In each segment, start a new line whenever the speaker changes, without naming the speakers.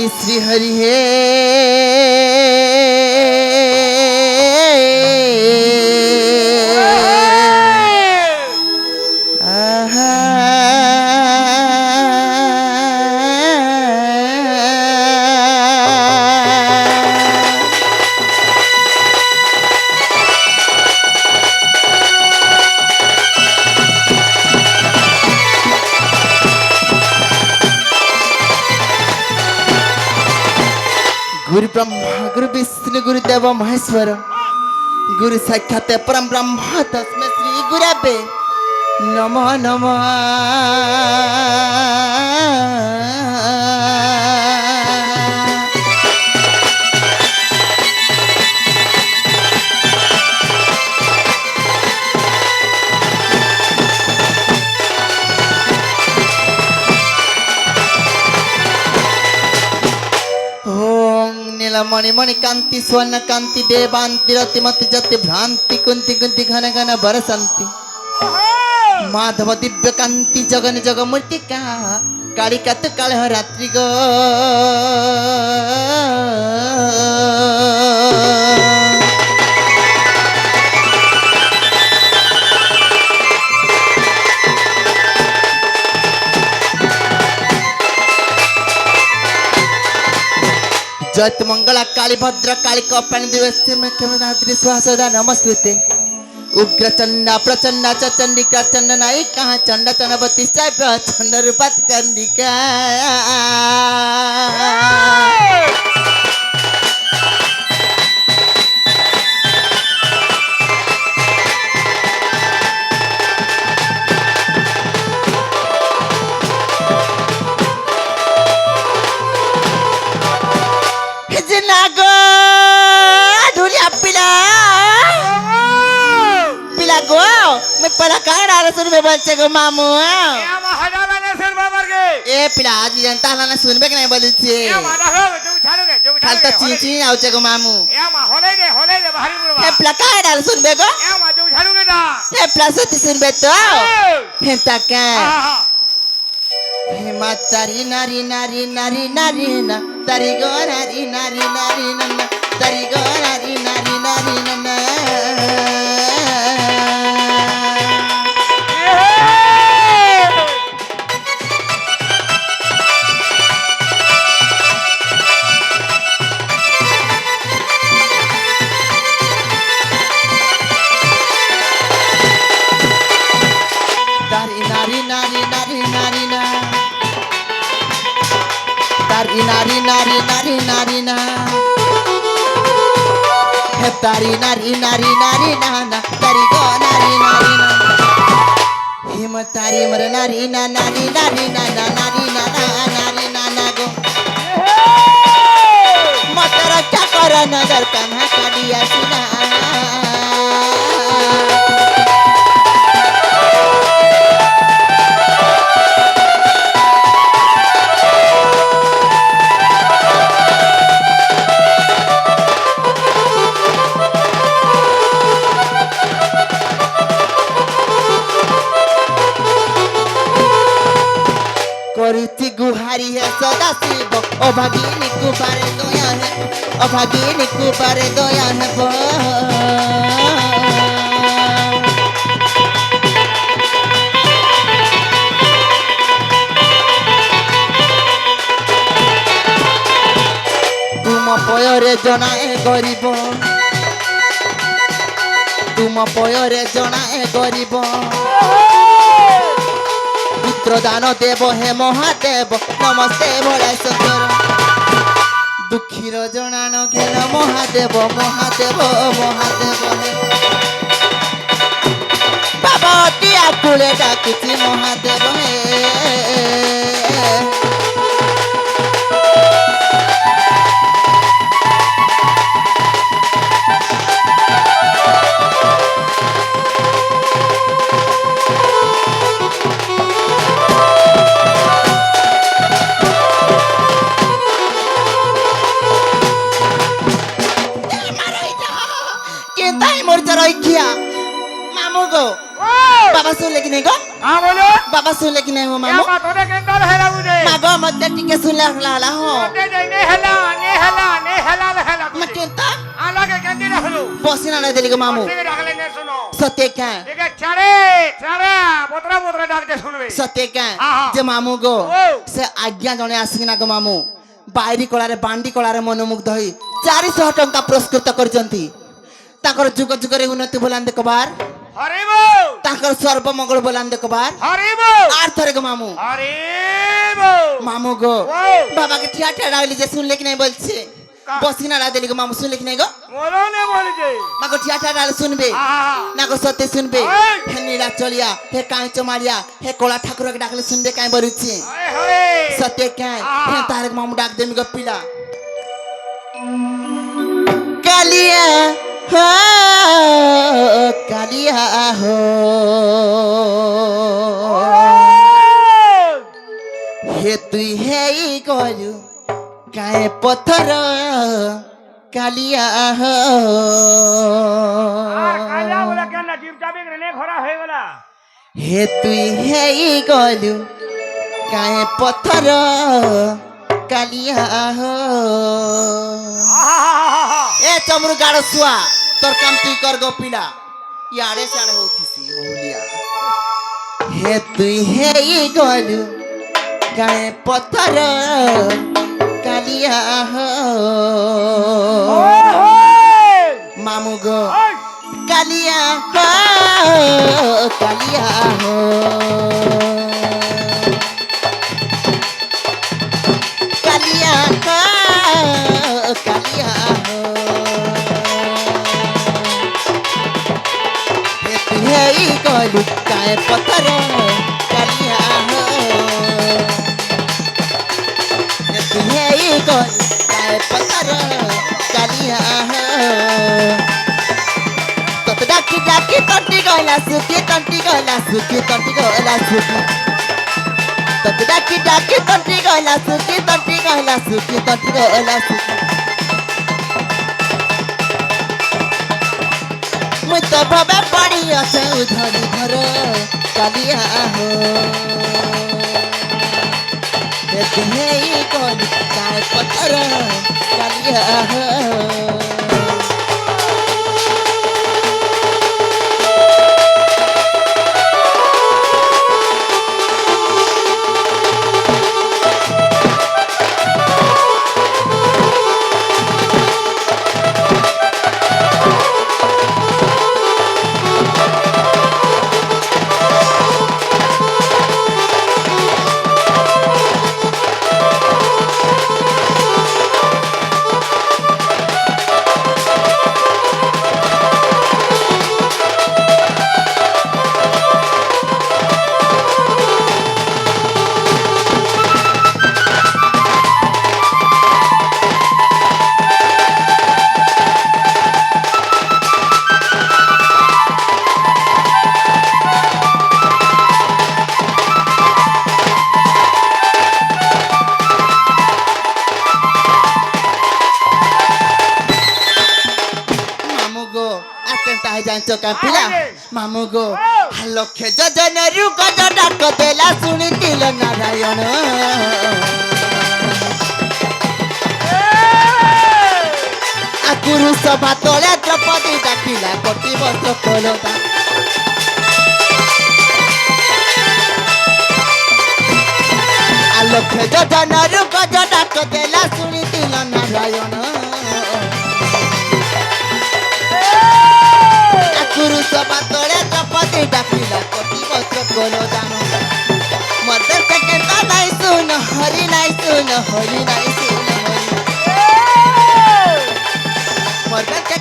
श्री हरि हे गुरु ब्रह्मा गुरु विष्णु गुरुदेव महेश्वर गुरु साक्षात परम ब्रह्म तस्मै श्री गुरवे नमो नमः। मणि मणि कांति स्वर्ण कांति देवांति रतिमति जति भ्रांति कुंति कुंति घन घन बरसंति माधव दिव्य कांति जगन जग मूर्तिका कालिका तु काल रात्रि गो जयत मंगला काली भद्र काली कपाणी दिवस मुख्यमंत्री सुहासदा नमस्ते उग्र चंडा प्रचंडा चंडिका चंड नायिका चंड चंडवती चंड रूपात चंडिका बच्चे को मामू ए पिला आज जनता हलाना सुनबे के नहीं बोली छे खाल तो चींची आवचे को मामू ए पिला का डाल सुनबे को ए पिला सती सुनबे तो हे तका हे मातारी नारी नारी नारी नारी ना तारी गो नारी नारी नारी ना तारी गो नारी नारी नारी ना नारी नारी नारी नारी ना हे तारी नारी नारी नारी ना तारी गो नारी नारी ना हिम तारी मर नारी ना नारी नारी ना नारी ना नारी ना गो मतर चकर नगर कन्हा कडिया सुना गुहारी है सदा शिव अभागिनी कुबारे दया है अभागिनी कुबारे दया है तुम पयरे जनाए गरीब तुम पयरे जनाए गरीब दान देव हे महादेव नमस्ते भोले सुंदर दुखीर जनान घेन महादेव महादेव महादेव बाबा अति आकुले डाकुची महादेव हे सुनले कि नहीं गो
हां बोलो
बाबा सुनले कि नहीं हो मामू
या तोरे केंदा हेला बुझे
मागो मत टिके सुनला हला हो
दे दे ने हेला
मैं केंता
आला के केंदी रखलो
बसिना नहीं देली गो मामू
ठीक डाकले ने सुनो
सत्य क्या
ठीक है छड़े बोतरा डाक दे सुनबे
सत्य क्या जे मामू गो से आज्ञा जने आसिना गो मामू बायरी कलारे बांडी कलारे मनमुग्ध होई 400 टंका पुरस्कृत करजंती ताकर जुग जुगरे उन्नति बोलान देखबार
हरिबो
ताकर सर्वमंगल बोलान देखबार
हरिबो
आर थरे गो मामू
हरिबो
मामू गो बाबा के ठिया ठिया डाली जे सुनले कि नहीं बोलछे बसिना ला देली गो मामू सुनले कि नहीं गो
मोरो ने बोलजे
मागो ठिया ठिया डाल सुनबे ना गो सत्य सुनबे हे नीला चलिया हे कांचो मारिया हे कोला ठाकुर के डाकले सुनबे काई बरुची सत्य क्या हे तारे मामू डाक देमी गो पिला कालिया हो कालिया हो हे तुई हे गरु काए पत्थर कालिया हो
काला बोला केना टिपटाबे ने घोड़ा होय गेला
हे तुई हे गरु काए पत्थर कालिया हो ए चमरु गाड़ो सुआ तोर काम तुई कर गो पिला याड़े साड़े होथिसी होलिया हे तुई हे गरु काए पत्थर कालिया हो मामू गो कालिया हो कालिया हो कालिया हो कालिया हो हे गलु काए पत्थर कालिया हो हे गलु काए पत्थर कालिया हो तत डाकी डाकी तंटी गला सुकी तंटी गला सुकी तंटी गला सुकी तत डाकी डाकी तंटी गला सुकी तंटी गला सुकी तंटी गला सुकी मुझ तो बाबा पड़ी असे उधरी धर कालिया हो हे कौन काय पत्थर कालिया हो मामू गो लक्ष्य जजन गज डाक देला शुणिल नारायण गुरु सभा तले द्रौपदी डाकिला कोटि वस्त्र कोलता लक्ष्य जजन गज डाक देला शुणिल नारायण गुरु सभा तले द्रौपदी डाकिला कोटि वस्त्र कोलता मदर के नहीं सुन हरि नहीं सुन हरि नहीं सुन मदर के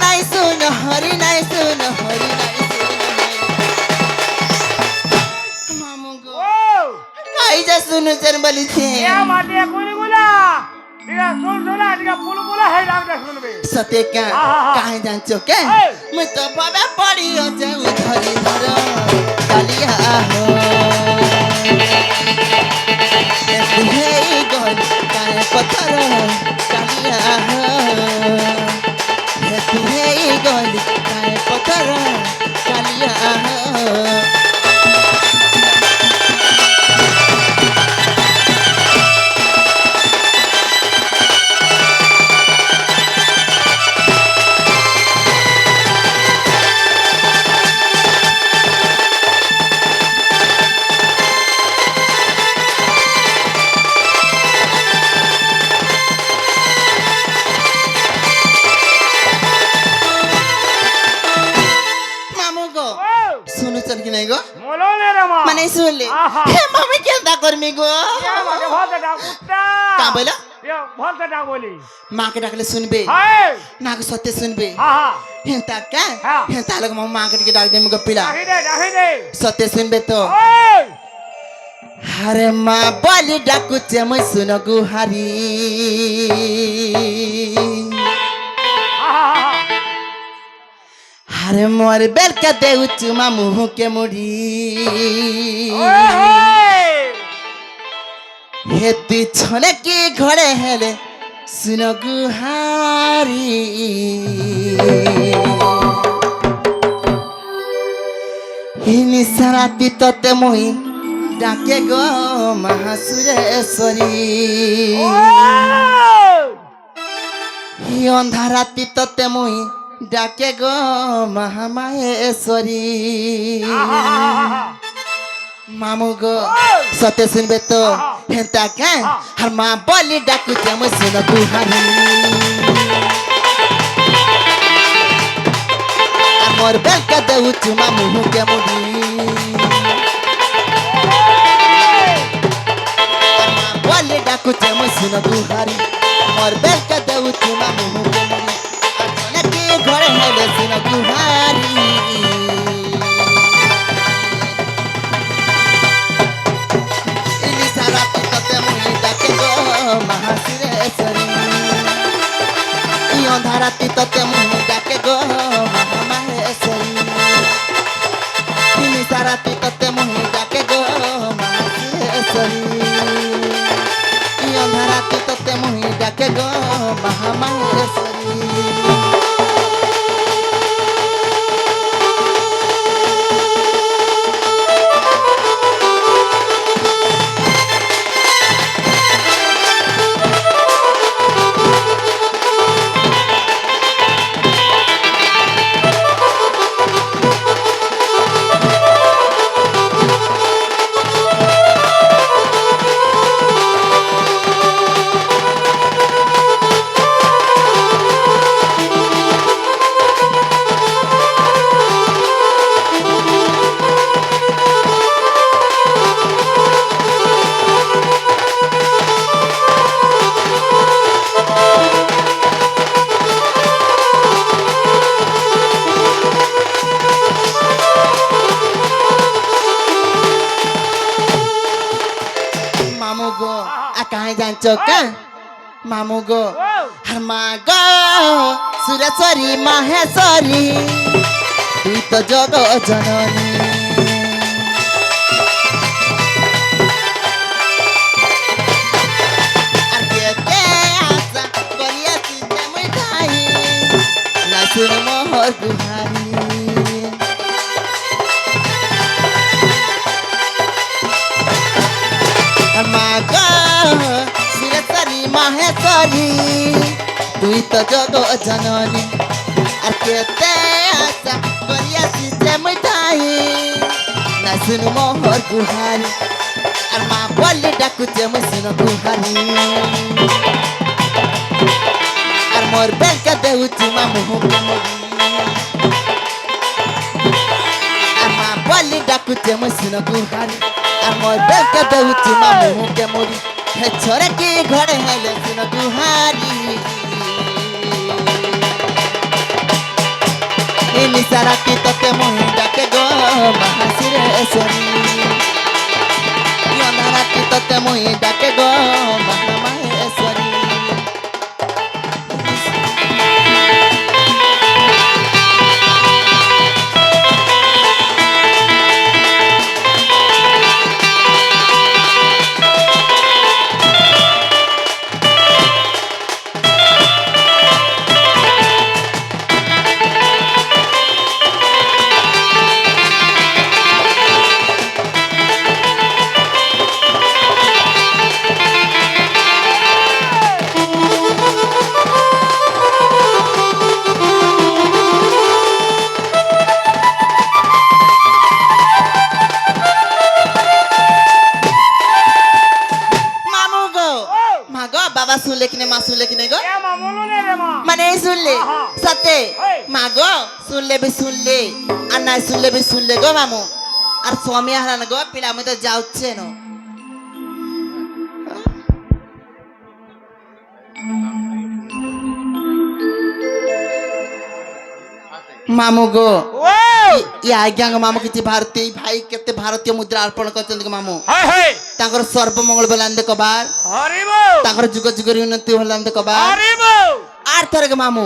नहीं सुन हरि नहीं सुन हरि नहीं सुन मामू गो काई जा सुन जन बोली छे
या माटे कोनी बोला दिगा सुन सुना दिगा पुल बोला है राम दे सुनबे
सते क्या काहे जान के मैं तो बाबा पड़ी हो जे उधरी धर कालिया हो हे गल काहे पत्थर कालिया हो हे गल काहे पत्थर कालिया हो নাই শুনলে
আহা।
হে মামি কেনতা করমি গো
আমাকে ভলতে ডাক উঠটা
কা বইলা
ভলতে ডাক বলি
মাকে ডাকলে শুনবে
হাই
না গো সত্যি শুনবে
আহা
হেনতা কা
হ্যাঁ।
হেনতা লোক মাকে টিকে ডাক দেমি গো পিলা
ডাকি দে
সত্যি শুনবে তো
ওই
আরে মা বলি ডাকুছে মই শুন গুহারি
আহা
আরে মোর বেলকা দেউচু মা মুহকে মুড়ি
ওই
হে তুই ছনে কি ঘরে হেলে শুন গুহারি হিনি সারাতি তোতে মই ডাকে গো মহাসুরেশ্বরী হি অন্ধারাতি তোতে মই ডাকে গো মহামায়েশ্বরী মামু গো সতে শুনবে তো হেনতা কে আর মা বলি ডাকুছে মই শুন গুহারি আর মোর বেলকা দেউচু মা মুহকে মুড়ি আর মা বলি ডাকুছে মই শুন গুহারি মোর বেলকা দেউচু মা মুহকে মুড়ি আর নাকি ঘরে হেলে শুন গুহারি রাতি তোতে মুই ডাকে গো মহাসুরেশ্বরী ই অন্ধারাতি তোতে মুই ডাকে গো মহামাহেশ্বরী তিনি সারাতি তোতে মুই ডাকে গো মহাসুরেশ্বরী ই অন্ধারাতি তোতে মুই ডাকে গো মহামাহেশ্বরী মামু গো কাহে জানছো কা মামু গো আর মা গো সুরেশ্বরী মাহেশ্বরী তুই তো জগ জননী আর কে আশা করিয়াছি তেমন ঠাই না শুন মোহর গুহারি মা গো সুরেশ্বরী মাহেশ্বরী তুই তো জগ জননী আর কেতে আশা করিয়াছি যে মিঠাই না শুন মোহর গুহারি আর মা বলি ডাকুছে মই শুন গুহারি আর মোর বেলকা দেউচি মা মুহকে মুড়ি আর মা বলি ডাকুছে মই শুন গুহারি আর মোর বেলকা দেউচি মা মুহকে মুড়ি হে ছোরে কি ঘরে হেলে শুন গুহারি ইনি সারাতি তোতে মুই ডাকে গো মহাসুরেশ্বরী অনারাতি তোতে মুই ডাকে গো মহামাহেশ্বরী শুনলে কিনে মা শুনলে কিনে গো মানে এই শুনলে সাথে মা গো শুনলে বি শুনলে আর নাই শুনলে বি শুনলে গো মামু আর স্বামী হারান গো পিলা আমি তো যাচ্ছে না ମାମୁ ଗୋ ଇ ଆଜ୍ଞାଙ୍କ ମାମୁ କିଛି ଭାରତୀୟ ଭାଇ କେତେ ଭାରତୀୟ ମୁଦ୍ରା ଅର୍ପଣ କରିଛନ୍ତି ମାମୁ ତାଙ୍କର ସର୍ବମଙ୍ଗଳ ବଲାନ୍ଦ କବାର ତାଙ୍କର ଯୁଗ ଯୁଗରେ ଉନ୍ନତି ବଲାନ୍ଦ କବାର ଆର ଥରକ ମାମୁ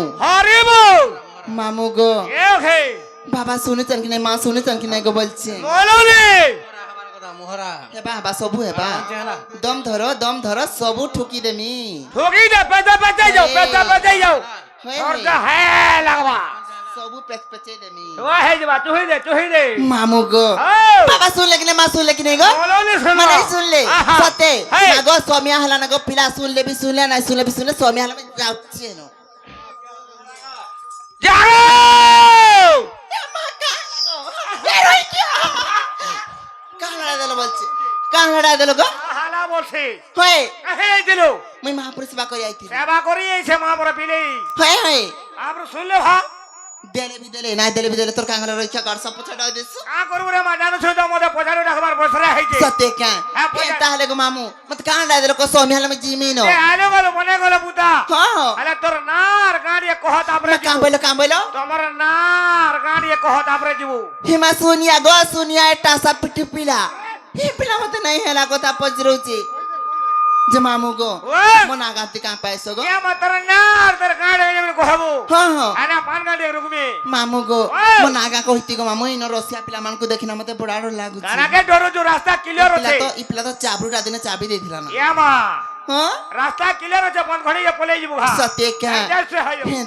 ମାମୁ ଗୋ ବାବା ଶୁଣିଛନ୍ କି ନାଇଁ ମା ଶୁଣିଛନ୍ କି ନାଇଁ ଗୋ ବଲଛି ହେବା ହେବା ସବୁ ହେବା ଦମ ଧର ସବୁ ଠୁକି ଦେମି ସବୁ ପେଚପେଚେଇ ଦେମି ମାମୁ ଗୋ ବାବା ଶୁଣିଲେ କି ନାଇଁ ମା ଶୁଣିଲେ କି ନାଇଁ ଗୋ ମାନେ ଶୁଣିଲେ ସତେ ମାଗ ସ୍ୱାମୀ ହେଲା ନା ଗୋ ପିଲା ଶୁଣିଲେ ବି ଶୁଣିଲେ ନାଇଁ ଶୁଣିଲେ ବି ଶୁଣିଲେ ସ୍ୱାମୀ ହେଲା ଯାଉଛି ନ কাহড়া দেলো বলছি কাহড়া দেলো গো
হালা বলছি
হয়
কাহে আইছিলো
মুই মহাপুর সেবা করি আইতি
সেবা করি আইছে মহাপুর পিলে
হয় হয়
আপনি শুনলে ভা
দেলে বি দেলে না দেলে বি দেলে তোর কাহড়া রইছা গড় সব পছড়া দেছ
কা করব রে মা জানো ছয় তো মতে পছাড়ে রাখবার বসরে হইছে
সতে কা তাহলে গো মামু মতে কাহড়া দেলো কো সোমি হলা মে জিমি নো
এ আলো গলো মনে গলো পুতা
হ্যাঁ
আলে তোর নার গাড়ি কহত আপরে
কাম বইলো
তোমার নার গাড়ি কহত আপরে জিবু
হিমা সোনিয়া গো সোনিয়া এটা সব পিটি পিলা হি পিলা মতে নাই হেলা কথা পজরুচি যে মামু গো মনা গাতি কাম পাইছো গো
এ মাতর নার তোর গাড়ি এমন কহবো
হ্যাঁ হ্যাঁ
আনা পান গাড়ি রুকমি
মামু গো মনা গা কইতি গো মামু ইনো রসিয়া পিলা মানকু দেখিনা মতে বড়াড় লাগুছি
কানাকে ডরো जो রাস্তা ক্লিয়ার আছে
ইপলা তো চাবরুটা দিনে চাবি দেইছিলা না
এ মা
হ্যাঁ
রাস্তা ক্লিয়ার আছে বন্ধ ঘড়ি পলাই ଯିବୁ ভা
সত্যি কা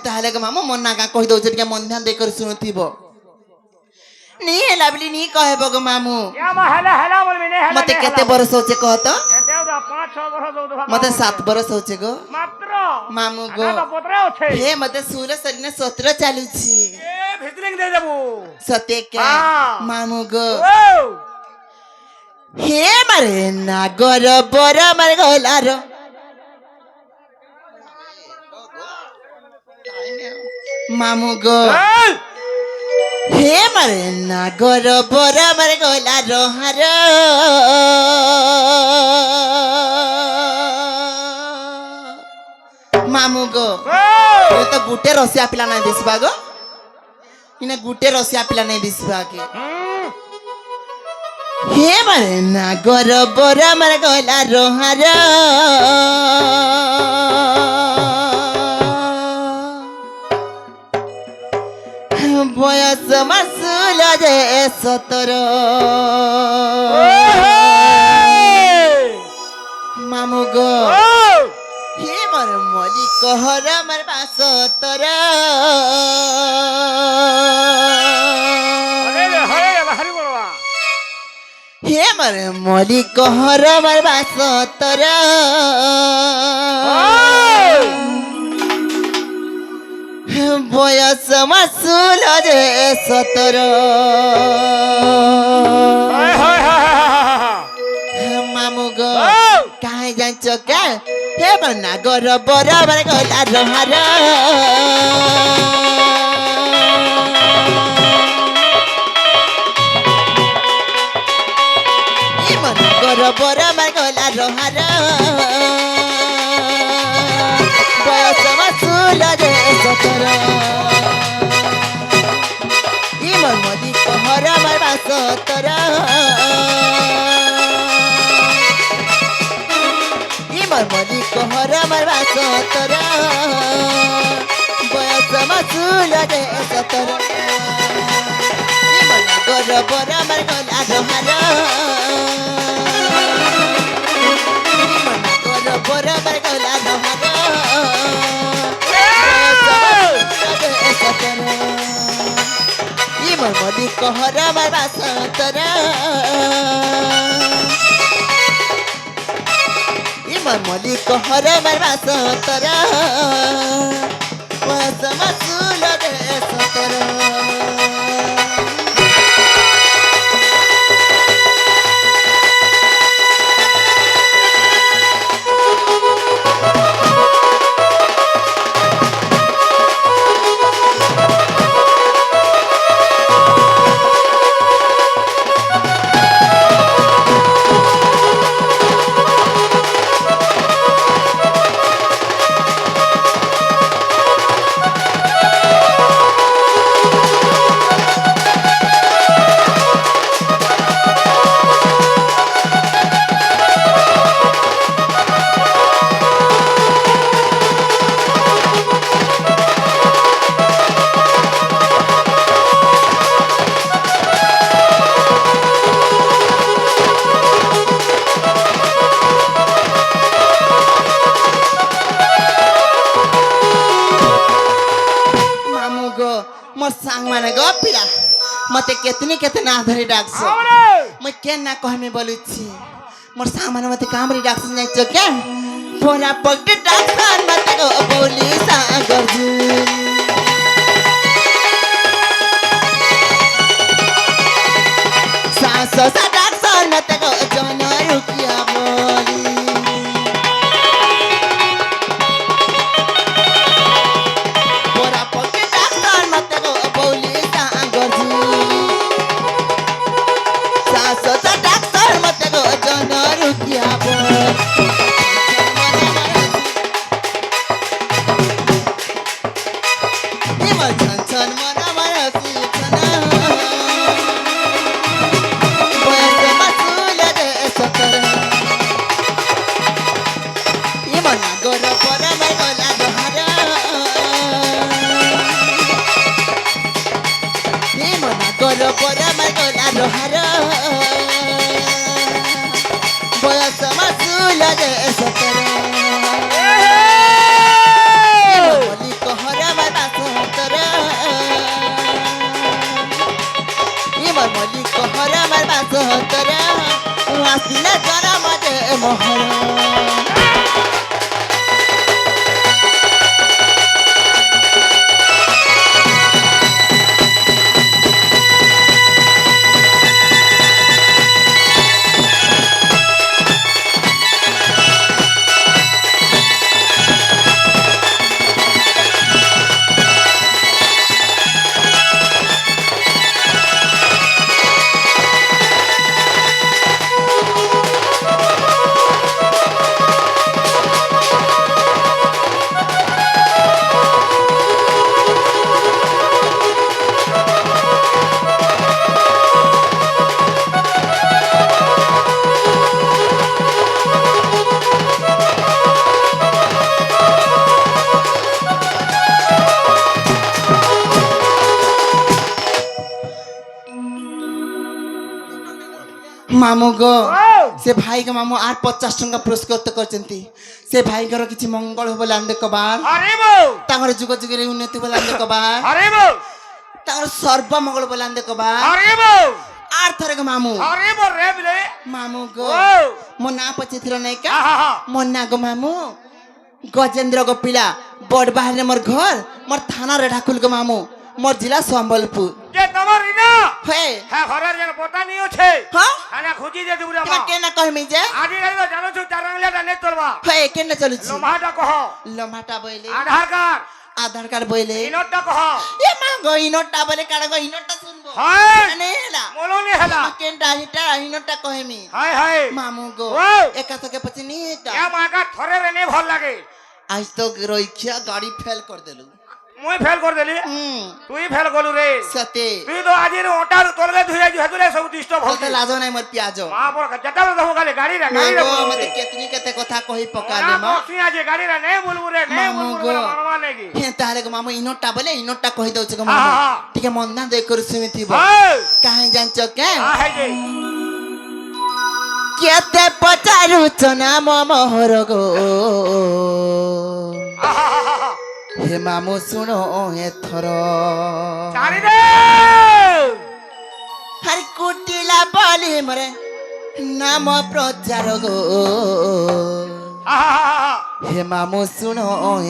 তাহলে গো মামু মনা গা কই দউছে টিকে মন ধ্যান দেই করে শুনতিব নি হেলা বলি নি কহেব গো মামু
এ মা হেলা বলবি নে হেলা
মতে কেতে বরস হচ্ছে কহত
দেউদা 5-6 বছর দউদা
মতে 7 বরস হচ্ছে গো
মাত্র
মামু গো
না পত্রে আছে
হে মতে সুর সরিনে 17 চালুছি
এ ভিতরিং দে দেবো
সত্যি কা মামু গো
ও
হে মারে নাগর বর মারে গলার মামু গো হে মারে নাগর বর মারে গলার হার মামু গো তো গুটে রসিয়া পিলা নাই দিসবা গো ইনে গুটে রসিয়া পিলা নাই দিসবা কে হে মারে নাগর বর মারে গলার হার বয়স মাসুল যে 17 মামু গো হে মর মলি কহর মার 17 হে মর মলি কহর মার 17 বয়স মাসুল যে 17 মামু গো কাহে জানছ কে হে বনা গর বরাবর গলা রহার ই মনা গর বরাবর গলা রহার বয়স মাসুল যে 17 ই মন মদি কহর মার 17 মদি কহর মার 17 বয়স মাসুল যে 17 ই মন গর বর মার গলা রহার ই মন গর বর মার গলা রহার ই মন মদি কহর মার 17 মলি কহর মার 17 বয়স মাসুল যে 17
ও
मते केतनी केतना धरी डाक्स
हमरे
मैं के ना कहमे बोलुछि मोर सामान मते कामरी डाक्स नै छ के पोरा पगटे डाक्स मते को बोली सागर जी सास सा डाक्स मते को जन रुकिया बोली पोरा पगटे डाक्स मते को बोली सागर जी सास सा डाक्स मते को जन रुकिया बोली मामू गो से भाई के मामू आर 50 टंका पुरस्कार करचंती से भाई घर किछि मंगल हो बोला अंदे कबार
अरे बो
तांगर जुग जुग रे उन्नति बोला अंदे कबार
अरे बो
तांगर सर्व मंगल बोला अंदे कबार
अरे बो
आर थरे के मामू
अरे बो रे बिले
मामू गो
ओ
मो ना पचे थिरो नै का
हा
मो ना गो मामू गजेंद्र गो पिला बड़ बाहर मोर घर मोर थाना रे ढाकुल गो मामू मोर जिला संबलपुर
जे तमर इना
हे
हा घरर जन पता नहीं होछे
हां
खाना खोजी दे दुबरा
का के ना कहमी जे
आदि रे जानो छु चारंगला डाले तोरबा
हे के ना चलु छी
लोमाटा कह
लमाटा बोइले
आधार कार्ड
बोइले
इनोटा कह
ए मा गो इनोटा बोले काडा गो इनोटा सुनबो
हाय
अने हेला
मोलो ने हला
केनटा हिटा इनोटा कहमी
हाय हाय
मामू गो एका तो के पछनी ता
या माका थरे रे ने भल लागे
आज तो रोइखिया गाड़ी फेल कर देलु
मुई फेल कर देली तू ही फेल करलु रे
सते
तू तो आज रे ओटार तोलगे धुया जु हेतुले सब डिस्टर्ब हो
तो लाजो नै मत पियाजो
मां पर जटा रे हो गाली गाड़ी रे
गाड़ी रे मते केतनी केते कथा कहि पकाले मा
तू आज गाड़ी रे नै बोलबु रे नै बोलबु रे मानवा नै की
हे तारे को मामू इनोटा बोले इनोटा कहि दउ छ को मामू ठीक है मन ना दे कर सुमिति बो
हाय
काहे जानचो के
हां है जे
केते पचारु चना मोहर गो हे मामू सुनो एथर
चारी रे
हर कुटिला बोली मरे नाम प्रचार गो हे मामू सुनो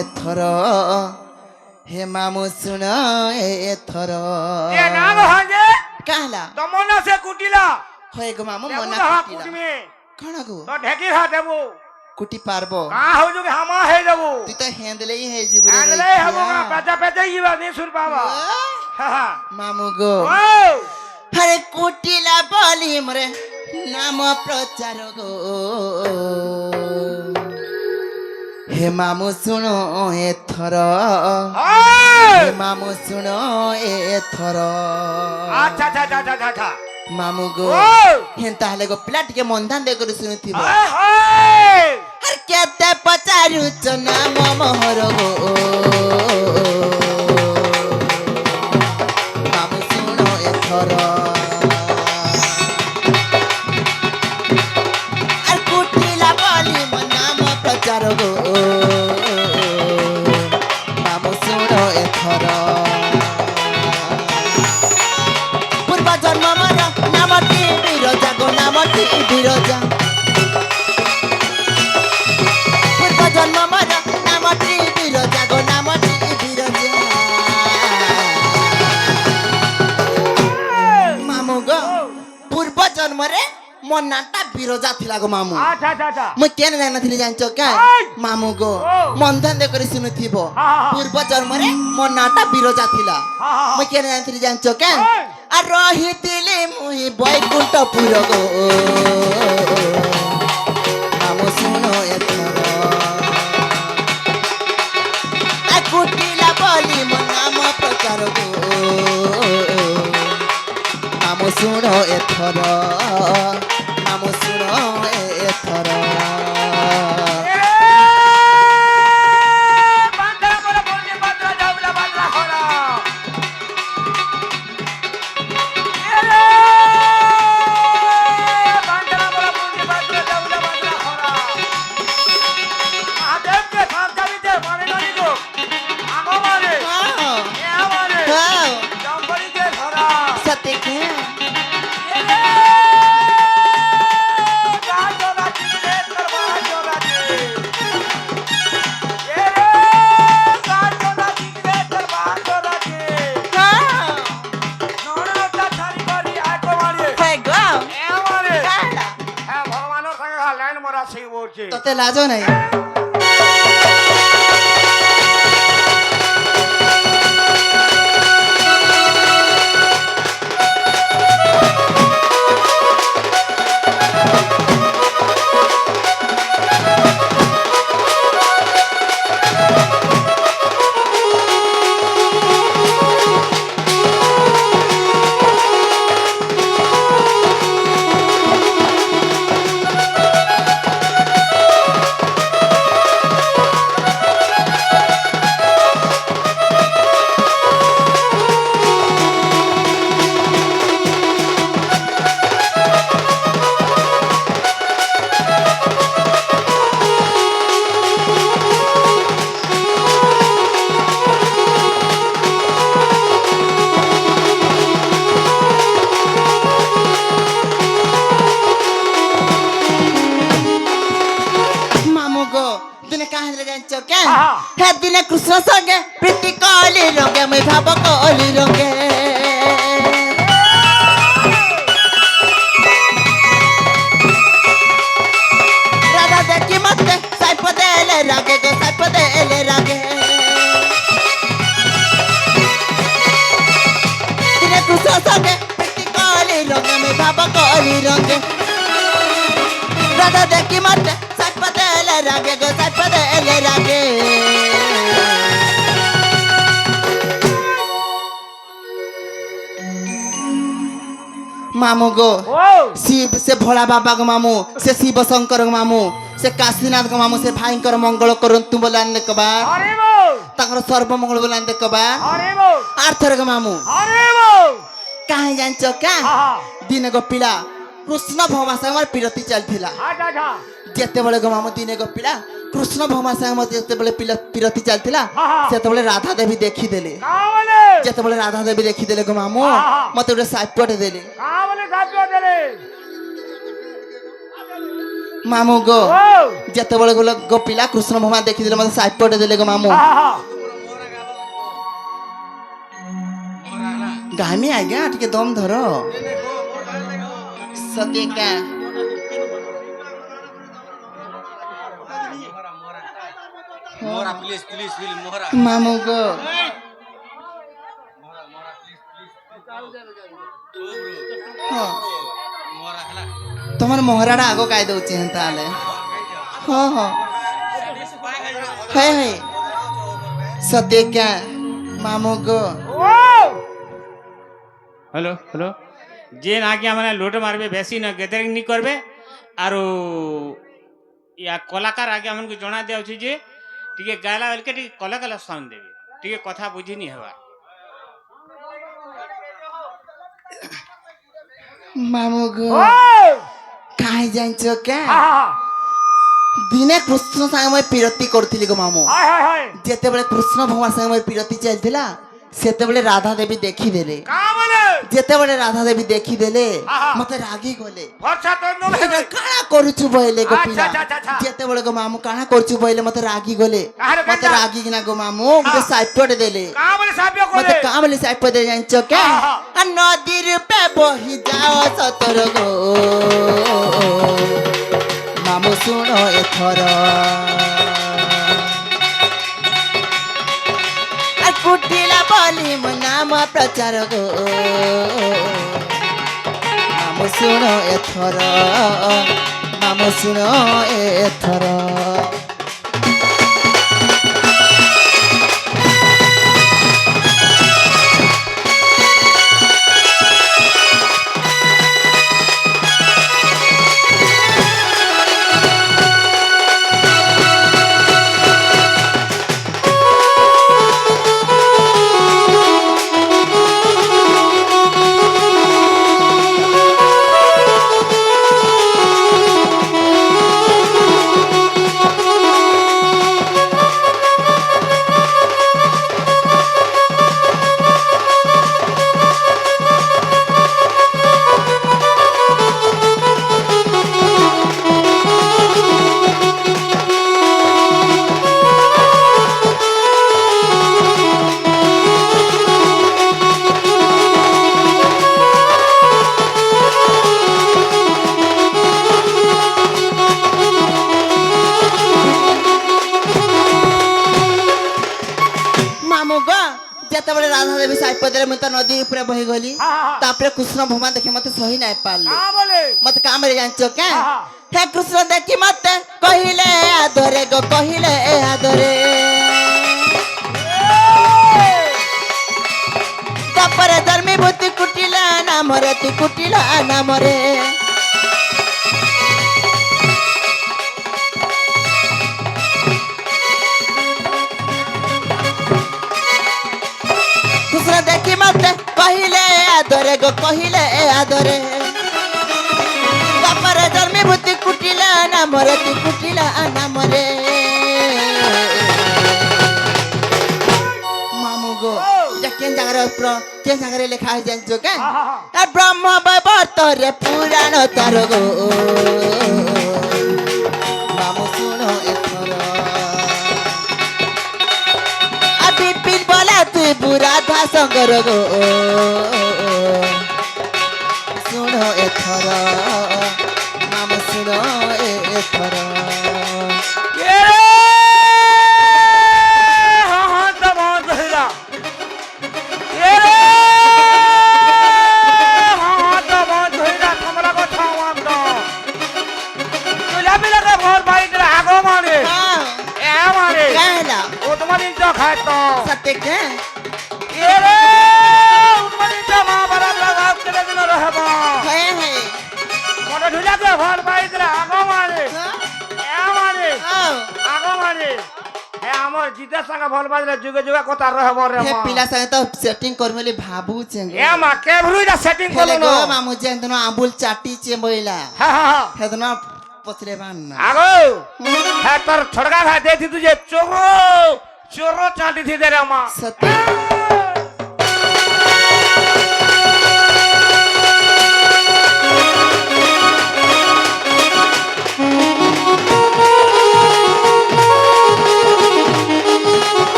एथर हे मामू सुनो एथर
ये नाम हजे
कहला
तमना से कुटिला
होय गो मामू मना कुटिला
कुटमे
कणा गो
तो ढेकी खा देबो
कुटी पारबो
का हो जो हमा है देबो
तू तो हेंदले ही है जीवन
आंदले हबो का पेटा पेटा ही बा नहीं सुन पावा हां
मामू गो
ओ
हरे कुटिला बोली मरे नाम प्रचार गो हे मामू सुनो एथर हे मामू सुनो एथर
अच्छा अच्छा अच्छा अच्छा अच्छा
मामू गो हेन ताले गो प्लाट के मनदान दे कर सुनथिबो
हाय
हर केते पचारु चना मोहर गो मामू सुनो एथर हर कुटिला बोली मन नाम प्रचार गो मामू सुनो एथर ମୋ ନାଟା ବିରଜା ଥିଲା ଗো ମାମୁ
আচ্ছা আচ্ছা আচ্ছা
ମୁଁ କେନ ଜାଣିନଥିଲି ଜାଣିଛ କା
ଆଇ!
ମାମୁ ଗୋ
ଓ!
ମନ୍ଥନ କରି ଶୁଣୁଥିବ
ହଁ, ହଁ, ହଁ।
ପୂର୍ବ ଜନ୍ମରେ ମୋ ନାଟା ବିରଜା ଥିଲା
ହଁ, ହଁ, ହଁ।
ମୁଁ କେନ ଜାଣିଥିଲି ଜାଣିଛ କା
ଆଇ!
ଆ ରହିଥିଲି ମୁଇଁ ବୈକୁଣ୍ଠପୁର ଗୋ ମାମୁ ଶୁଣ ଏଥର ଆ କୁଟିଲା ବୋଲି ମୋ ନାମ ପ୍ରଚାର ଗୋ ମାମୁ ଶୁଣ ଏଥର ମାମୁ ଶୁଣ ଏଥର
বান্দরা বলে বলছে বান্দরা যাওলা বান্দরা খরা বান্দরা বলে বলছে বান্দরা যাওলা বান্দরা খরা মহাদেবকে সামনে মানে ননি গো আগো মানে এ মানে জঙ্গলিকে ধরা
সত্যি কে তোতে লাজ নাই দিনে কৃষ্ণ সঙ্গে প্রীতি কলি রঙে মই ভাব কলি রঙে রাধা দেখি মতে সাইপ দেলে রাগে গো সাইপ দেলে রাগে দিনে কৃষ্ণ সঙ্গে প্রীতি কলি রঙে মই ভাব কলি রঙে রাধা দেখি মতে সাইপ দেলে রাগে গো সাইপ দেলে রাগে मामू गो शिव से भोला बाबा को मामू से शिव शंकर को मामू से काशीनाथ को मामू से भाईकर मंगल करंतु बोलान देखबा ताकर सर्व मंगल बोलान देखबा आर्थर को मामू काहे जानचो का दिन गो पिला कृष्ण भगवान से हमर पिरती चलथिला जेते बळे गो मामू दिन गो पिला कृष्ण भगवान से हमर जेते बळे पिरती चलथिला सेते बळे राधा देवी देखि देले जेते बळे राधा देवी देखि देले गो मामू मते उडे साइपट देले मामू गो जेते बळे गो पिला कृष्ण भगवान देखि देले मते साइपट देले गो मामू गामी आ गया टिके दम धरो सत्य का
मोरा प्लीज प्लीज प्लीज मोरा
मामू गो हाँ
मोरा हला
तुम्हार मोहराडा आगो काय दउची हंता आले हाँ हाँ है सत्य का मामू गो
हेलो हेलो जेन आज्ञा मैंने लोट मारबे बेसी न गैदरिंग नहीं करबे आरो या कलाकार आज्ञा मन को जना दिया जे टिके गायला बेल के टिके कला कला साउंड देबे टिके कथा बुझी नहीं हवा
मामू गो काहे जानचो का दिने कृष्ण संग मैं पिरती करथिली गो मामू जेते बेले कृष्ण भगवान संग मैं पिरती चलथिला सेते बेले राधा देवी देखि देले যেতেବେଳେ রাধা দেবী দেখি দেলে
আহা।
মতে রাগি গলে
ভরসা তোর নবে
এটা কাଣା କରୁଛୁ বইলে গো
আচ্ছা,
পিলা
আচ্ছা, আচ্ছা, আচ্ছা।
যেতেବେଳେ গো মামু কাଣା କରୁଛୁ বইলে মতে রাগি গলে
কাহারে
মতে
কেনটা?
রাগি কিনা গো মামু মতে সাইপটে দেলে
কাঁ বলে সাহায্য
মতে
করে
কামলি সাইপটে জানিছ কে
আহা।
আর নদীর পে বহি যাও সতর গো মামু শুনো এথর আর কুটিলা বলি মো নাম প্রচার গো মামু শুনো এথর মামু শুনো এথর মামু গো যেତେବେଳେ রাধা দেবী সাইপদরে মুই তো নদী উপরে বহি গলি তারপরে কৃষ্ণ ভগবান দেখে মতে সহি নাই পারলে
কাঁ বলে
মতে কামরে জানিছ কে
আহা।
হে কৃষ্ণ দেখি মতে কহিলে আদরে গো কহিলে আদরে তারপরে ধর্মী ভূতি কুটিলা নামরে তুই কুটিলা নামরে কৃষ্ণ দেখি মতে কহিলে আদরে গো কহিলে আদরে তারপরে ধর্মী ভূতি কুটিলা নামরে তুই কুটিলা নামরে মামু গো এটা কেন জায়গায় লেখা হয়ে জানছ কে আর ব্রহ্ম বৈবর্তরে পুরাণ তর গো মামু শুনো এথর আর বিপিন বলে তুই বুড়াধা সঙ্গর গো শুনো এথর মামু শুনো এথর
কে হ্যাঁ হ্যাঁ দম ধইরা কে হ্যাঁ হ্যাঁ দম ধইরা তোমরা কথা আমদ তুলা বিলা ঘর বাড়ি দিলে আগো মারে
হ্যাঁ
এ মারে
कहला
ও তোমার ইজ্জত খায় তো
सत्य के
কে রে তোমার ইজ্জত মা বড় লাগা করে দিন রহবা
है
মনে ঢুলা তো ঘর বাড়ি দিলে আগো মারে এ মারে
हां
আগো মারে এ আমার জিতের সঙ্গে ভাল বাজলে যুগে যুগে কথা রহব রে
हे
মা
पिला संग तो सेटिंग करमेली भाबू चेंगे
এ মা কে ভরুইরা সেটিং
खेले
করলো
गो
না
मामू जेन तनो आबुल चाटी चे बोइला
হ্যাঁ হ্যাঁ হ্যাঁ
हेदना पछले बान ना
আগো হ্যাঁ তোর ছড়গা ভাই দেখি তুই যে চোরো চোরো চাটি থি দে রে মা
सत्य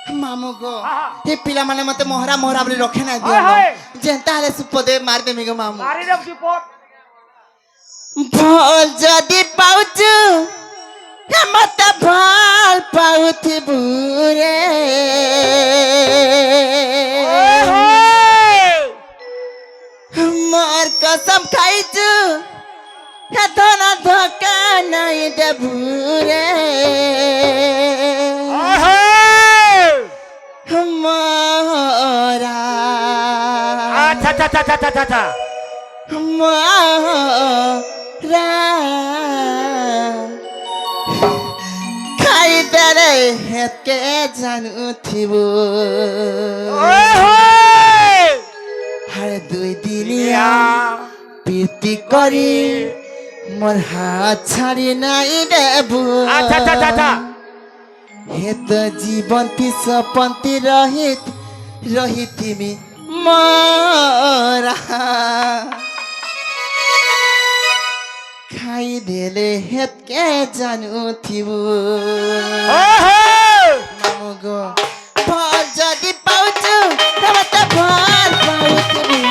हे पिला माने मते मोहरा मोहरा बोली रखे ना दियो
हाय।
जेंता हले सुपदे मार दे मिगो मामू
মারি দেব টিপট
भल जदी पाउचु हे मते भल पाउथि बुरे मोर कसम खाइचु हे धना धोका নাই দেবুরে মরা
আচ্ছা আচ্ছা আচ্ছা আচ্ছা আচ্ছা
মরা খাইদারে হেতকে জানুথিব হারে দুই দিনিয়া প্রীতি করি মোর হাত ছাড়ি নাই দেবু
আচ্ছা আচ্ছা আচ্ছা
হেত জীবন্তী সপন্তি রহিত রহিতিমি মরা খাই দেলে হেতকে জানুথিব মামু গো ফল যদি পাউଛୁ তবে তো ফল পাউথিবি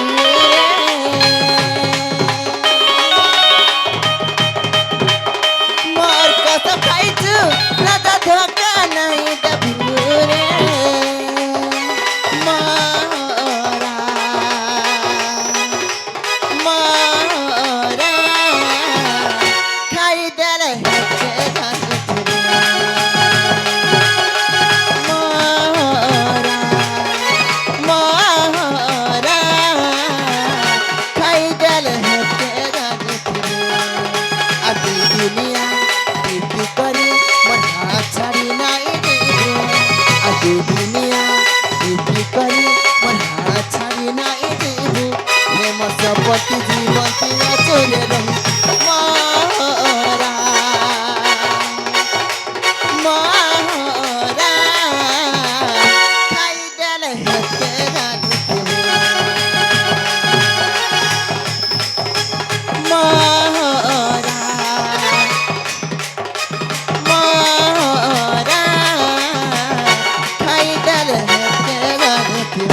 মোর কত খাইଛୁ রাজা ধোকা নাই দেবুরে মরা মরা খাই দেলে হেতে জানুথিব মরা মরা খাই দেলে হেতে জানুথিব আদি দুনিয়া প্রীতি করি মোর হাত ছাড়ি নাই দিব আদি দুনিয়া প্রীতি করি মোর হাত ছাড়ি নাই দিব হে মোর সপতি জীবন্তী চলে রহি মরা মরা খাই দেলে হেতে জানুথিব মরা মরা খাই দেলে হেতে জানুথিব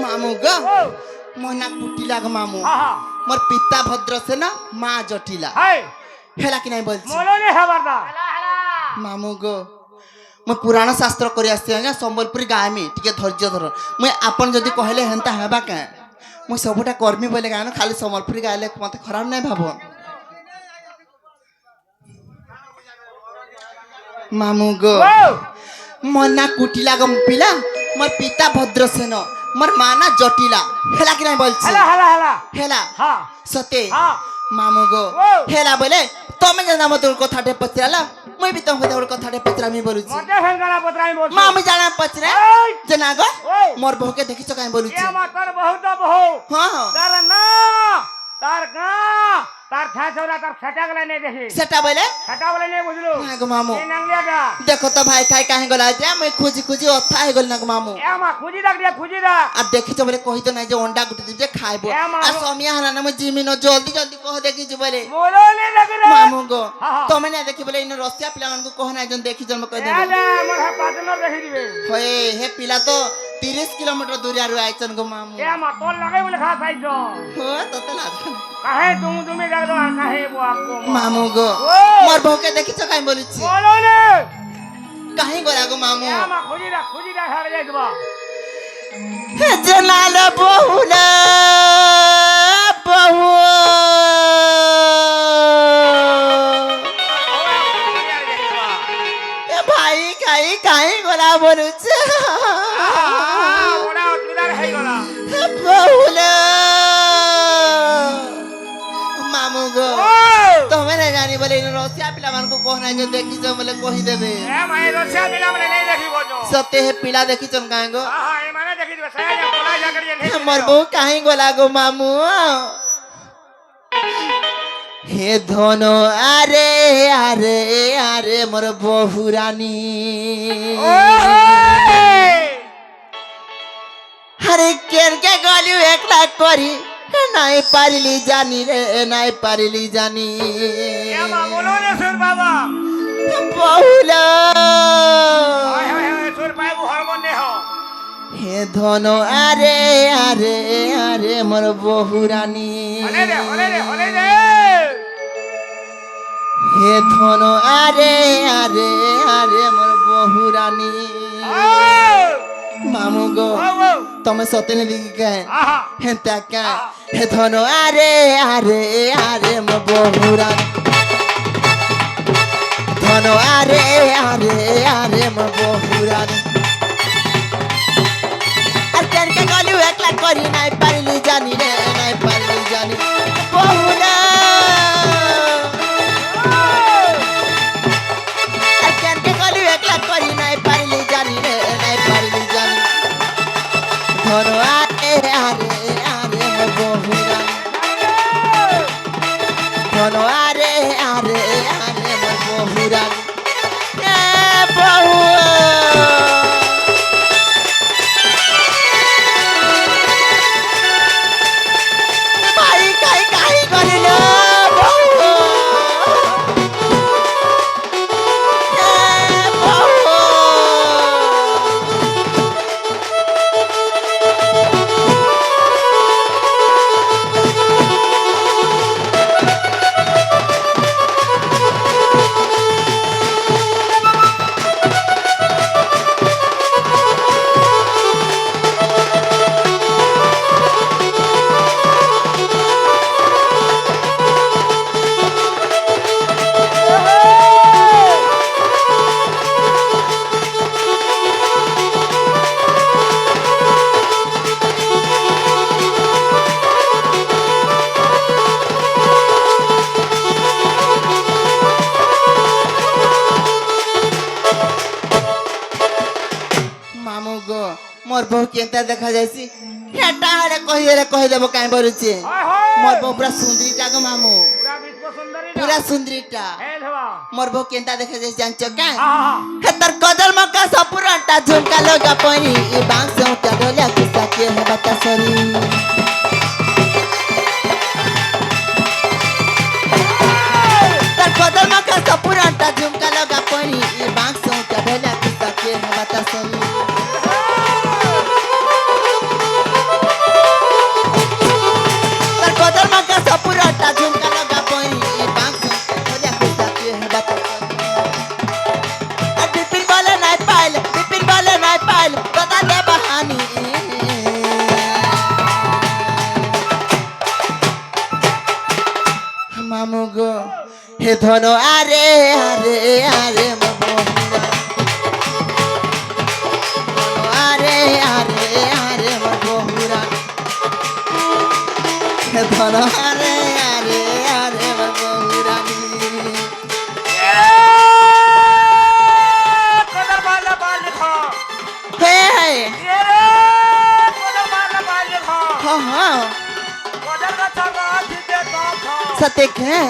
মামু গো মনা কুটিলা গো মামু মোর পিতা ভদ্রসেন মা জটিলা হেলা কি নাই বলছি
মলনে হবারদা
মামু গো মুই পুরাণ শাস্ত্র করে আসছি আজ্ঞা সম্বলপুରୀ গাইমি টিকে ধৈর্য ধর মুই আপন যদি কহিলে হেন্তা হেবা কে মুই সবুটা কর্মী বলে গান খালি সম্বলপুରୀ গাইলে মতে খরাপ নাই ভাবন মামু গো মনা কুটিলা গো পিলা মোর পিতা ভদ্রসেন মোর মা না জটিলা হেলা কি নাই বলছি
হেলা হেলা হেলা
হেলা
হ্যাঁ
সতে
হ্যাঁ
মামু গো হেলা বলে তুমি জানা মতো কথাটে পচরালা মুই বি তোমাকে তোর কথাটে পচরামি বলুছি
মতে ফেলগানা পত্রাই বলছ
মা আমি জানা পচরে যে না গো মোর বহুকে দেখিছ কাই বলুছি
এ মা তোর বহুত বহু
হ্যাঁ
তার না তার গা তার ছাছরা তার ফেটা গলা নে দেখি
সেটা বলে
ফেটা বলে নে বুঝলো
হ্যাঁ গো মামু
এই নাংলিয়াটা
দেখো তো ভাই খাই কাহে গলা যে আমি খুঁজি খুঁজি অথা হয়ে গল না গো মামু
এ মা খুঁজি রাখ দিয়া খুঁজি রাখ
আর দেখিছ বলে কহিত নাই যে অন্ডা গুটি দিবে খাইবো
এ মামু।
আর সমিয়া হলা না মই জিমিনো জলদি জলদি কহ দেখিছ বলে
মলনে লাগি রে
মামু গো
হ্যাঁ, হ্যাঁ।
তুমি না দেখি বলে ইন রসিয়া পিলা মানকু কহ নাই জন দেখি জন কই
এ
দেবে
দে মোর হা পাতন দেখি দিবে
হয়ে হে পিলা তো 30 কিলোমিটার দূরে আর আইছন গো মামু
এ মা তোর লাগাই বলে খা পাইছ
হো তোতে না
কাহে তুমি ডাক দো আর কাহে বাপ গো
মামু গো
ও।
মোর বউকে দেখিছ কাই বলিছি
মলনে
কাহি গলা গো মামু
এ মা খুঁজি রাখ হারে যাই দিবা
হে জনাল বহুলা বহু এ ভাই কাই কাই গলা বলুছে
ওরা অসুবিধার হয়ে গলা
বহুলা মামু গো ରସିଆ ପିଲାମାନଙ୍କୁ କହନା ଯେ ଦେଖିଛ ବୋଲେ କହିଦେବେ
ଏ ମାଇ ରସିଆ ପିଲା ମାନେ ନେଇ ଦେଖିବ ଯୋ
ସତେ ହେ ପିଲା ଦେଖିଛନ୍ କାଁ ଗো
ଆହା ଏ ମାନେ ଦେଖିଯିବେ ସେ ଯା କୋଲା ଜାଗଡ଼ି ନେଇ
ମୋର ବୋଉ କାହିଁ ଗଲା ଗো ମାମୁ হে ধন আরে আরে আরে মোর বহুরানী আরে কেনকে গলু একলা করি নাই পারিলি জানি রে নাই পারিলি জানি
এ মা বলো রে সুর বাবা
বহুল
হায় হায় হায় সুর পাইবু হরমোন নে হ
হে ধন আরে আরে আরে মোর বহুরানী
হলে রে
হে ধন আরে আরে আরে মোর বহুরানী মামু গো তুমি সতেনে দিকে কাহে
আহা
হেন্তা কাহে হে ধন আরে আরে আরে মোর বহুরানী ধন আরে আরে আরে মোর বহুরানী আর কেনকে গলু একলা করি নাই পারিলি জানি রে নাই পারিলি জানি বহুরা আর কেনকে গলু একলা করি নাই পারিলি জানি রে নাই পারিলি জানি ধর আরে আরে আরে বহুরা ধর আরে আরে আরে বহুরা বহু মোর বউ কেনতা দেখা যাইছি হেটা হলে কহিদেব কাই বলুছে মোর বউ পুরা সুন্দরীটা গো মামু
পুরা বিশ্ব সুন্দরী
পুরা সুন্দরীটা
হে ধবা
মোর বউ কেনতা দেখা যাইছি জানছ কাই
আহা
হে তোর কদর মকা সপুরটা ঝুমকা লগা পরি ই বাংস উটা ঢোলিয়া কিসা কে হে বাতা সরি তোর কদর মকা সপুরটা ঝুমকা লগা পরি ই বাংস উটা ঢোলিয়া কিসা কে হে বাতা সরি সপুরটা ঝুমকা লগা পরি বাংস ঢোলিয়া কিসা কে হে বাতা সরি বিপিন বলে নাই পাইল কথা দে বাহানি মামু গো হে ধন আরে আরে আরে আরে আরে আরে বহুরা হে ধন আরে আরে আরে বহুরা
কদর বালা বালি খা
হে হে
এ রে কদর বালা বালি খা
हाँ हाँ
কদর का छवा दिते तो खा
सत्य है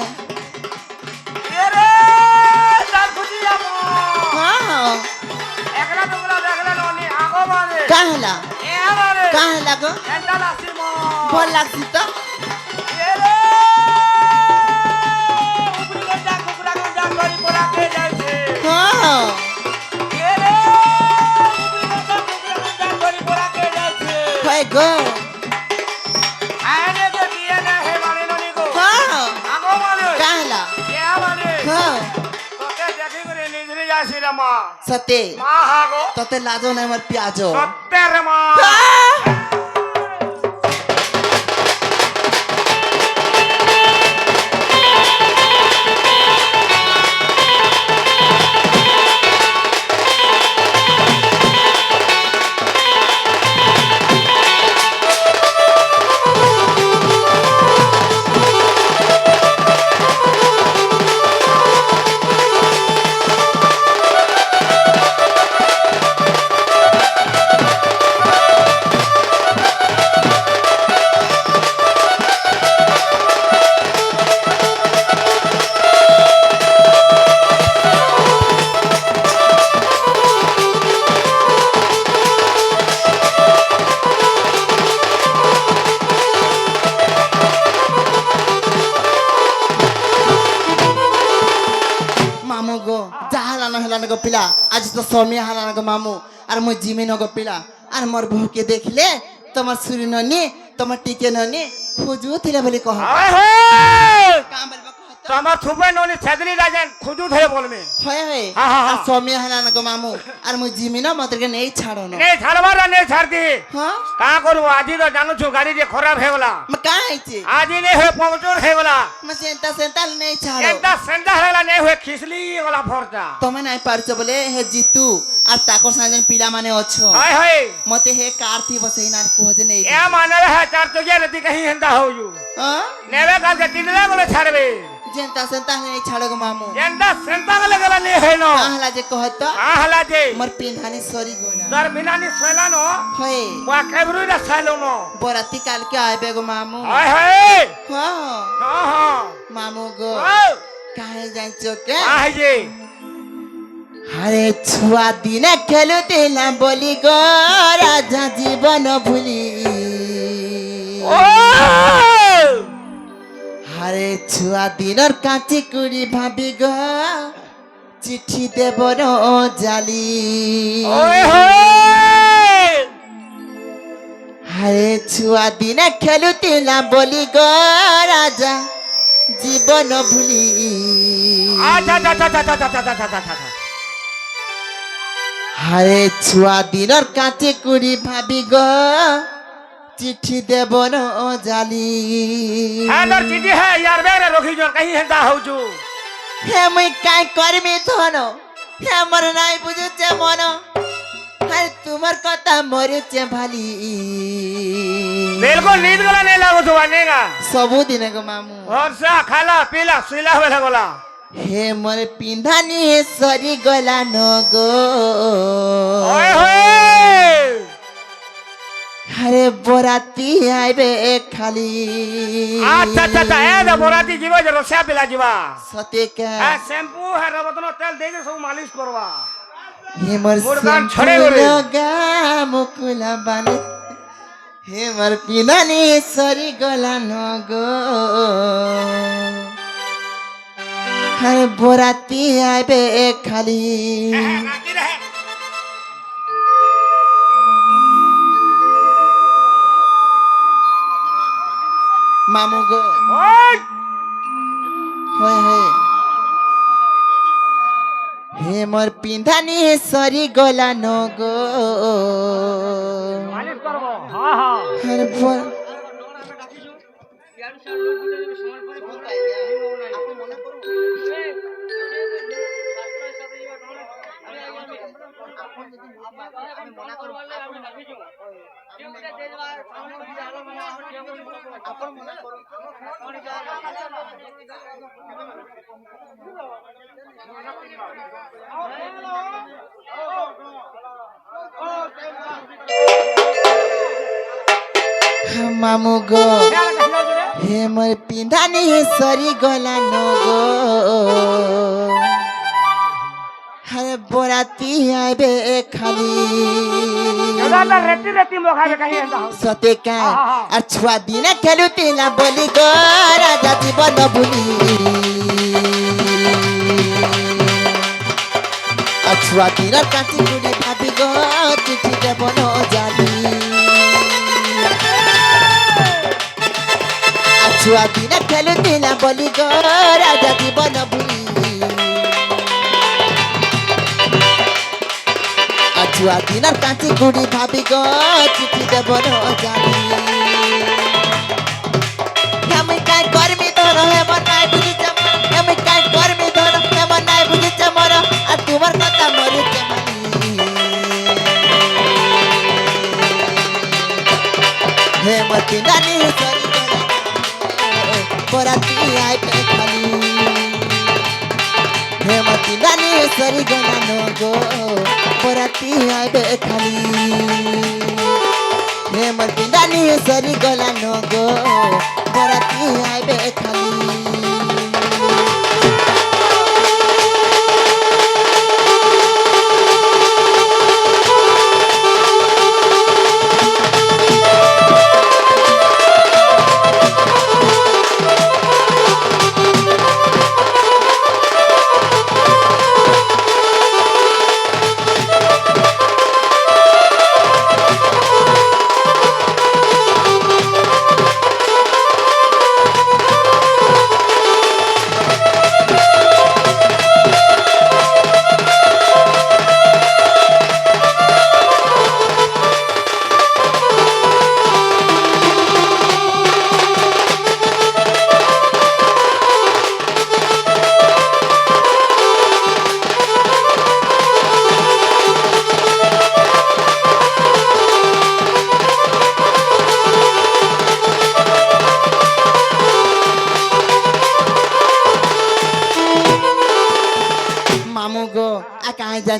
এ রে জান খুজিয়া মো
हाँ
একলা দুগলা দেখলা ননি আগো মানে
कहला
এ মানে
कहला गो
এন্ডা লাসি মো
बोल लगती तो
এ রে উপরি গন্ডা কুকুরা গন্ডা করি পোড়া কে যাইছে
हाँ
এ রে উপরি গন্ডা কুকুরা গন্ডা করি পোড়া কে যাইছে
है गो
আনে যে দিয়ে না হে মানে ননি গো
हाँ
আগো মানে
कहला
এ মানে
हाँ
তোকে দেখি করে নিজরে যাইছি রে মা
सत्य
মা হাগো
तो ते लाजो नहीं मर प्याजो
সত্যে রে মা
পিলা আজ তো সমিয়া হারান গো মামু আর মুই জিমিন গো পিলা আর মোর বহুকে দেখলে তোমার সুরি ননি তোমার টিকে ননি খুজু থিলে বলি কহ
হায় হায়
কাম বলবা কহ তো
তোমার থুপে ননি ছাদরি রাজেন খুজু ধরে বলবে
হয় হয়
হ্যাঁ, হ্যাঁ,
আর
হ্যাঁ।
সমিয়া হারান গো মামু আর মুই জিমিন মতকে নেই ছাড়ো না
নে ছাড়বার নে ছাড়তি
হ্যাঁ
কা করবো আজি তো জানুছু গাড়ি যে খারাপ হয়ে গলা
মা কা আইছে
আজি নে হয়ে পংচর হয়ে গলা
মা সেন্তা সেন্তা নেই ছাড়ো
একটা সেন্টা হয়ে গলা নে হয়ে খিসলি গলা ফরটা
তুমি নাই পারছো বলে হে জিতু আর তাকর সাজন পিলা মানে অছো
হায় হায়
মতে হে কার থি বসেই না কোজে নেই
এ মানে হে চার চকিয়া রেতি কহি হেন্দা হউজু
হ্যাঁ
নেবে কালকে তিনলা গলে ছাড়বে
যেন্তা সেন্তা নেই ছাড়ো গো মামু
এন্ডা সেন্টা গলে গলা নে হই ন
আহলা যে কহত
আহলা যে
মোর পিনহানি সরি গোলা
দর বিনানি সইলা ন
হয়
ওয়া কেবরু না সাইলো ন
বরাতি কালকে আইবে গো মামু
হায় হায়
হ্যাঁ
হ্যাঁ হ্যাঁ
মামু গো
ও
কাহে যাইছো কে
আই যে
আরে ছুয়া দিনে খেলুতিলাম বলি গো রাজা জীবন ভুলি
ও
আরে ছুয়া দিনর কাছে কুড়ি ভাবি গো চিঠি দেব জালি
ওই হোয়
আরে ছুয়া দিনে খেলুতিলাম বলি গো রাজা জীবন ভুলি
আচ্ছা আচ্ছা আচ্ছা আচ্ছা আচ্ছা আচ্ছা আচ্ছা
আরে ছুয়া দিনর কাছে কুড়ি ভাবি গো চিঠি দেব জালি
হ্যাঁ তোর চিঠি হ্যাঁ ইয়ার বেরে রখি জন কহি হেন্দা হউজু
হে মুই কাই করমি ধন হে মোর নাই বুঝুছে মন আরে তোমার কথা মরেছে ভালি
बिल्कुल नींद गला नहीं लागो तो बनेगा
सबुदिन गो मामू
और सा खाला पीला सुईला वेला गला
হে মোর পিন্ধানি সরি গলা নগো
ओए होए
আরে বরাতি আইবে খালি
अच्छा अच्छा अच्छा ए दे बोराती जीवा जे रसिया पिला जीवा
সতে কা
ए शैम्पू है रबतनो तेल दे के सब मालिश करवा
হে মোর
মুরগান ছড়ে গলে।
লগা মুকুলা বানে হে মোর পিন্ধানি সরি গলা নগো আরে বরাতি আইবে খালি
नाती रहे
মামু গো
ओए
হয় হয় হে মোর পিন্ধানি সরি গলা নগো
मालिश करबो हां हां
আরে বর মামু গো হে মোর পিন্ধানি সরি গলা নগো আরে বরাতি আইবে খালি
दादा रेती रेती मोखा के कहीं हेंदा हो
সতে কা আর ছুয়া দিনে খেলুতিলা বলি গো রাজা জীবন ভুলি আর ছুয়া দিনের কাছে ঘুরি ভাবি গো চিঠি দেব জানি আর ছুয়া দিনে খেলুতিলা বলি গো রাজা জীবন ভুলি আর ছুয়া দিনের কাছে ঘুরি ভাবি গো চিঠি দেব জানি আমি কাই করমি ধর হেমন নাই বুঝিছে আমি কাই করমি ধর হেমন নাই বুঝিছে মর আর তোমার কথা মরিছে মানি হেমতি নানি সরি গলা বরাতি আইবে খালি হেমতি নানি সরি গলা নগো বরাতি আইবে খালি হেমতি নানি সরি গলা নগো বরাতি আইবে খালি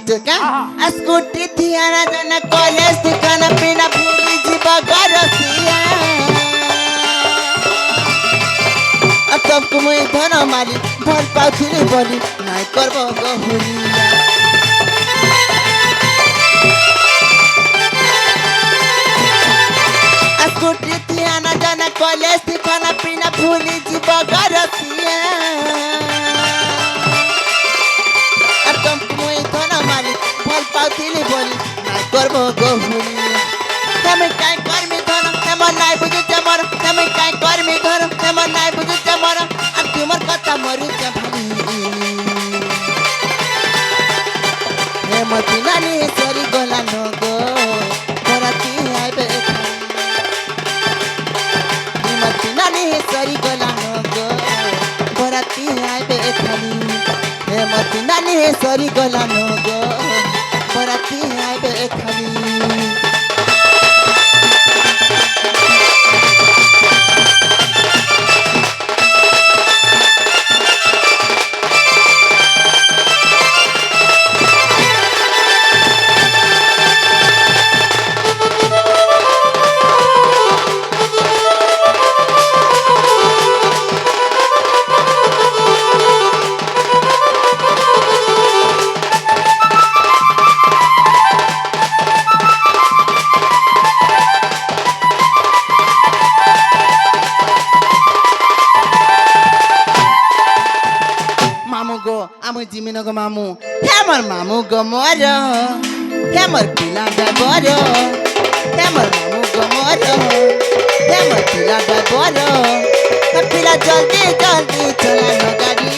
टका स्कूटी थियाना जना कॉलेज थी खाना पीना भूली जीवा गरसिया अब सबको मैं धन माली भर पाउथिले बोली नाइ करबो गहुरिया स्कूटी थियाना जना कॉलेज थी खाना पीना भूली जीवा गरसिया अब तुमको मैं धन माली भर पाउथिले बोली नाइ करबो गहुरिया তুমি কাই করমি ধর এমন নাই বুঝতে মর তুমি কাই করমি ধর এমন নাই বুঝতে মর আর তোমার কথা মরিতে ভালি হে মতি নানি সরি গলা নগো ভরাতি আইবে হে মতি নানি সরি গলা নগো ভরাতি আইবে খালি হে মতি নানি সরি গলা নগো ভরাতি আইবে খালি जिमिन गो मामू हेमर मामू गो मोर हेमर पिला डबर हेमर मामू गो मोर हेमर पिला डबर पिला जल्दी जल्दी चला न गाड़ी